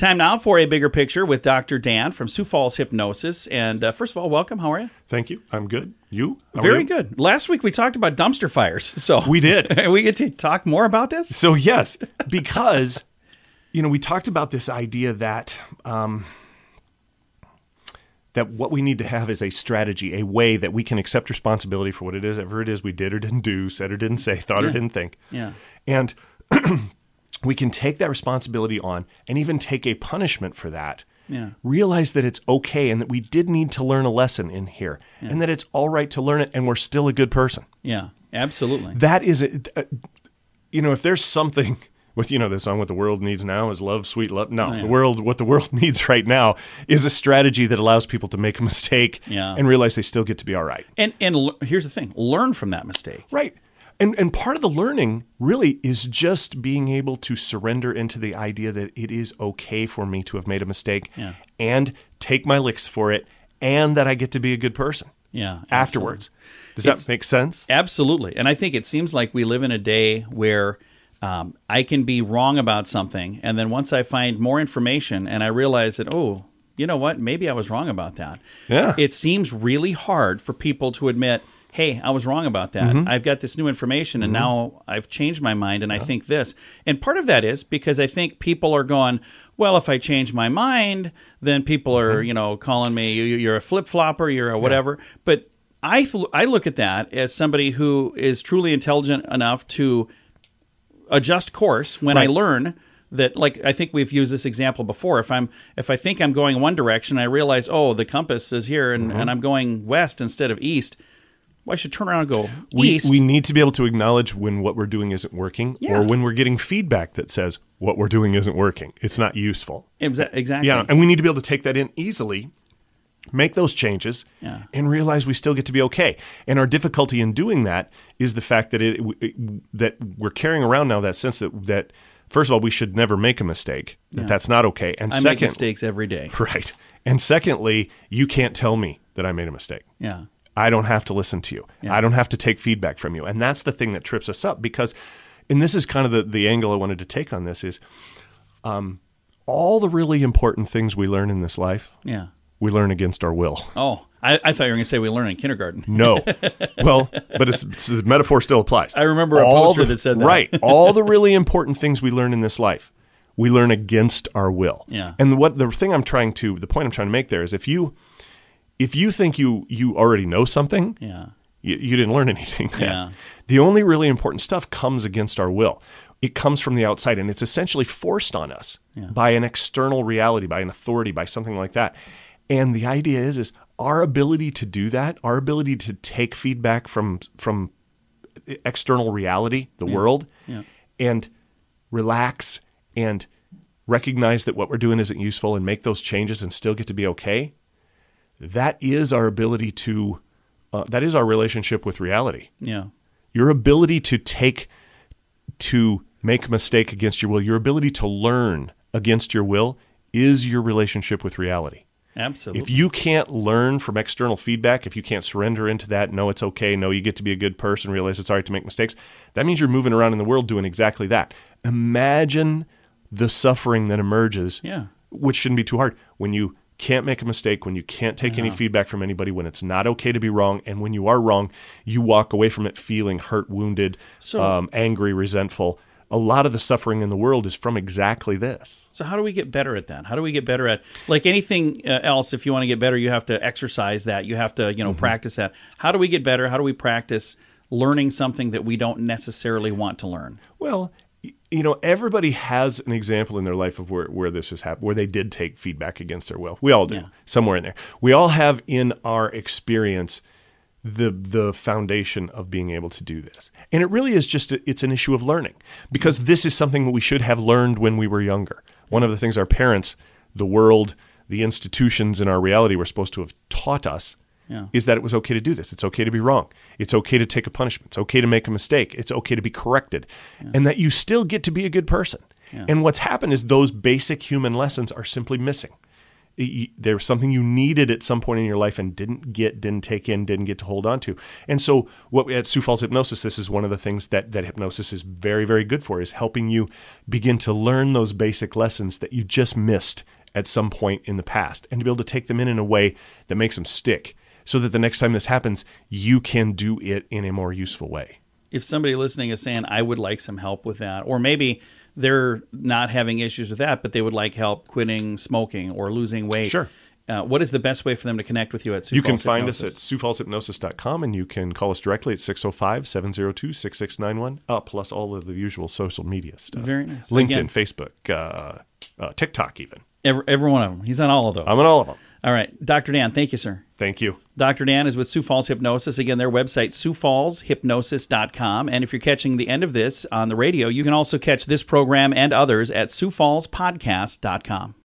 Time now for a bigger picture with Dr. Dan from Sioux Falls Hypnosis. And first of all, welcome. How are you? Thank you. I'm good. You? Very good. Last week we talked about dumpster fires. So we did. We get to talk more about this? So yes, because, we talked about this idea that that what we need to have is a strategy, a way that we can accept responsibility for whatever it is we did or didn't do, said or didn't say, thought or didn't think. Yeah. And we can take that responsibility on and even take a punishment for that. Yeah. Realize that it's okay and that we did need to learn a lesson in here and that it's all right to learn it and we're still a good person. Yeah, absolutely. That is, if there's something with, the song, what the world needs now is love, sweet love. No, what the world needs right now is a strategy that allows people to make a mistake and realize they still get to be all right. And here's the thing, learn from that mistake. Right. And part of the learning really is just being able to surrender into the idea that it is okay for me to have made a mistake and take my licks for it and that I get to be a good person afterwards. Does that make sense? Absolutely. And I think it seems like we live in a day where I can be wrong about something, and then once I find more information and I realize that, oh, you know what, maybe I was wrong about that. Yeah. It seems really hard for people to admit, hey, I was wrong about that. Mm-hmm. I've got this new information, and now I've changed my mind, and I think this. And part of that is because I think people are going, well, if I change my mind, then people are, calling me, you're a flip-flopper, you're a whatever. But I look at that as somebody who is truly intelligent enough to adjust course when I learn that, like, I think we've used this example before. If I think I'm going one direction, I realize, oh, the compass is here, and I'm going west instead of east. Well, I should turn around and go east. We need to be able to acknowledge when what we're doing isn't working or when we're getting feedback that says what we're doing isn't working. It's not useful. Exactly. Yeah, and we need to be able to take that in easily, make those changes, and realize we still get to be okay. And our difficulty in doing that is the fact that that we're carrying around now that sense that first of all, we should never make a mistake, that's not okay. And I make mistakes every day. Right. And secondly, you can't tell me that I made a mistake. Yeah. I don't have to listen to you. Yeah. I don't have to take feedback from you. And that's the thing that trips us up because, and this is kind of the angle I wanted to take on this is all the really important things we learn in this life, we learn against our will. Oh, I thought you were going to say we learn in kindergarten. No. Well, but the metaphor still applies. I remember a poster that said that. Right. All the really important things we learn in this life, we learn against our will. Yeah. And the point I'm trying to make there is if you think you already know something, you didn't learn anything then. Yeah. The only really important stuff comes against our will. It comes from the outside, and it's essentially forced on us by an external reality, by an authority, by something like that. And the idea is our ability to do that, our ability to take feedback from external reality, the world, and relax and recognize that what we're doing isn't useful and make those changes and still get to be okay. That is our ability to, that is our relationship with reality. Yeah. Your ability to make a mistake against your will, your ability to learn against your will is your relationship with reality. Absolutely. If you can't learn from external feedback, if you can't surrender into that, no, it's okay, no, you get to be a good person, realize it's all right to make mistakes, that means you're moving around in the world doing exactly that. Imagine the suffering that emerges, which shouldn't be too hard, when you can't make a mistake, when you can't take any feedback from anybody, when it's not okay to be wrong, and when you are wrong, you walk away from it feeling hurt, wounded, angry, resentful. A lot of the suffering in the world is from exactly this. So how do we get better at that? How do we get better at, like anything else, if you want to get better, you have to exercise that. You have to, practice that. How do we get better? How do we practice learning something that we don't necessarily want to learn? Well, everybody has an example in their life of where this has happened, where they did take feedback against their will. We all do, somewhere in there. We all have in our experience the foundation of being able to do this. And it really is it's an issue of learning, because this is something that we should have learned when we were younger. One of the things our parents, the world, the institutions in our reality were supposed to have taught us is that it was okay to do this. It's okay to be wrong. It's okay to take a punishment. It's okay to make a mistake. It's okay to be corrected. And that you still get to be a good person. And what's happened is those basic human lessons are simply missing. there was something you needed at some point in your life and didn't get to hold on to. And so at Sioux Falls Hypnosis, this is one of the things that hypnosis is very, very good for, is helping you begin to learn those basic lessons that you just missed at some point in the past, and to be able to take them in a way that makes them stick, so that the next time this happens, you can do it in a more useful way. If somebody listening is saying, I would like some help with that, or maybe they're not having issues with that, but they would like help quitting smoking or losing weight. Sure. What is the best way for them to connect with you at Sioux You Falls can find Hypnosis? us at SiouxFallsHypnosis.com, and you can call us directly at 605-702-6691, plus all of the usual social media stuff. Very nice. LinkedIn, Again, Facebook, TikTok even. every one of them. He's on all of those. I'm on all of them. All right. Dr. Dan, thank you, sir. Thank you. Dr. Dan is with Sioux Falls Hypnosis. Again, their website, SiouxFallsHypnosis.com. And if you're catching the end of this on the radio, you can also catch this program and others at SiouxFallsPodcast.com.